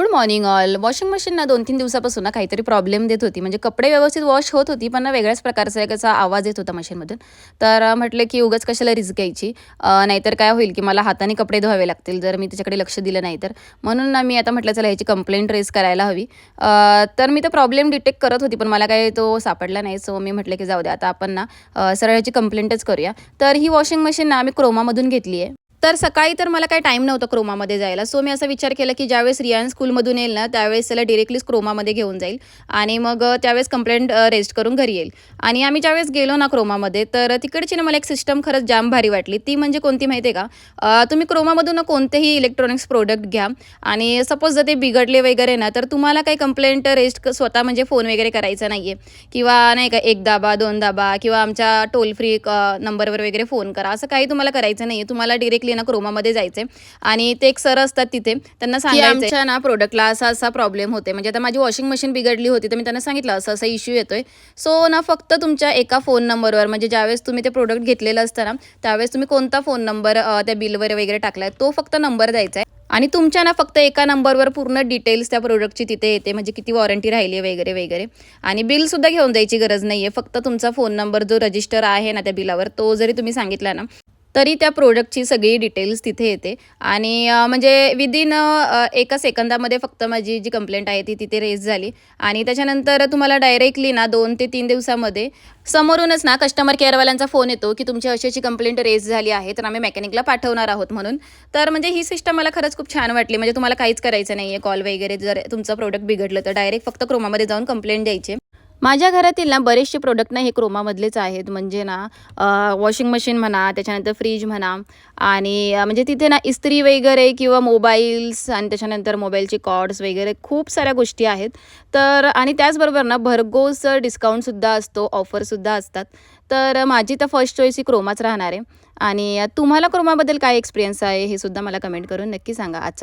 Good morning all. Washing machine ना 2-3 दिवसापासून ना काहीतरी प्रॉब्लेम देत होती. म्हणजे कपडे व्यवस्थित वॉश होत होती, पण ना वेगळ्याच प्रकारचा एक असा आवाज येत होता मशीनमधून. तर म्हटलं की उगाच कशाला रिस्क घ्यायची. नाहीतर काय होईल की मला हाताने कपडे धुवावे लागतील जर मी त्याच्याकडे लक्ष दिलं नाही तर. म्हणून ना मी आता म्हटलं चला ह्याची कंप्लेंट रेज करायला हवी. तर मी तो प्रॉब्लेम डिटेक्ट करत होती, पण मला काही तो सापडला नाही. सो मी म्हटलं की जाऊ द्या आता आपण ना सरळ ह्याची कंप्लेंटच करूया. तर ही वॉशिंग मशीन ना आम्ही क्रोमामधून घेतली आहे. तर सकाळी तर मला काही टाईम नव्हता क्रोमामध्ये जायला. सो मी असा विचार केला, की ज्यावेळेस रियान स्कूलमधून येईल ना, त्यावेळेस त्याला डायरेक्टलीच क्रोमामध्ये घेऊन जाईल आणि मग त्यावेळेस कंप्लेंट रेस्ट करून घरी येईल. आणि आम्ही ज्यावेळेस गेलो ना क्रोमामध्ये, तर तिकडची ना मला एक सिस्टम खरंच जाम भारी वाटली. ती म्हणजे कोणती माहिती आहे का? तुम्ही क्रोमामधून ना कोणतेही इलेक्ट्रॉनिक्स प्रोडक्ट घ्या आणि सपोज जर ते बिघडले वगैरे ना, तर तुम्हाला काही कंप्लेंट रेस्ट स्वतः म्हणजे फोन वगैरे करायचा नाही किंवा नाही का 1 दाबा, 2 दाबा किंवा आमच्या टोल फ्री नंबरवर वगैरे फोन करा. असं काही तुम्हाला करायचं नाही. तुम्हाला डायरेक्टली ना क्रोमामध्ये जायचंय आणि ते एक सर असतात तिथे. त्यांना सांगायचंय आमच्या ना प्रोडक्टला असा प्रॉब्लेम होते. म्हणजे आता माझी वॉशिंग मशीन बिघडली होती, तर मी त्यांना सांगितलं असं इश्यू येतोय. सो ना फक्त तुमच्या एका फोन नंबरवर म्हणजे ज्यावेळेस तुम्ही ते प्रोडक्ट घेतलेलं असतं ना, त्यावेळेस तुम्ही कोणता फोन नंबर त्या बिलवर वगैरे टाकलाय तो फक्त नंबर द्यायचा आहे. आणि तुमच्या ना फक्त एका नंबरवर पूर्ण डिटेल्स त्या प्रोडक्टची तिथे येते, म्हणजे किती वॉरंटी राहिली आहे वगैरे वगैरे. आणि बिलसुद्धा घेऊन जायची गरज नाही आहे. फक्त तुमचा फोन नंबर जो रजिस्टर आहे ना त्या बिलावर, तो जरी तुम्ही सांगितला ना, तरी त्या प्रोडक्टची सगळी डिटेल्स तिथे येते. आणि म्हणजे विदिन एका सेकंदामध्ये फक्त माझी जी कंप्लेंट आहे ती तिथे रेज झाली. आणि त्याच्यानंतर तुम्हाला डायरेक्टली ना 2 ते 3 दिवसामध्ये समोरूनच ना कस्टमर केअरवाल्यांचा फोन येतो, की तुमची अशी कंप्लेंट रेज झाली आहे, तर आम्ही मेकॅनिकला पाठवणार आहोत म्हणून. तर म्हणजे ही सिस्टम मला खरंच खूप छान वाटली. म्हणजे तुम्हाला काहीच करायचं नाही आहे कॉल वगैरे. जर तुमचं प्रोडक्ट बिघडलं तर डायरेक्ट फक्त क्रोमामध्ये जाऊन कंप्लेंट द्यायची. माझ्या घरातील ना बरेचसे प्रोडक्ट ना हे क्रोमामधलेच आहेत. म्हणजे ना वॉशिंग मशीन म्हणा, त्याच्यानंतर फ्रीज म्हणा आणि म्हणजे तिथे ना इस्त्री वगैरे किंवा मोबाईल्स आणि त्याच्यानंतर मोबाईलचे कॉर्ड्स वगैरे खूप साऱ्या गोष्टी आहेत. तर आणि त्याचबरोबर ना भरघोस डिस्काउंटसुद्धा असतो, ऑफरसुद्धा असतात. तर माझी तर फर्स्ट चॉईस ही क्रोमाच राहणार आहे. आणि तुम्हाला क्रोमाबद्दल काय एक्सपिरियन्स आहे हे सुद्धा मला कमेंट करून नक्की सांगा. आजचा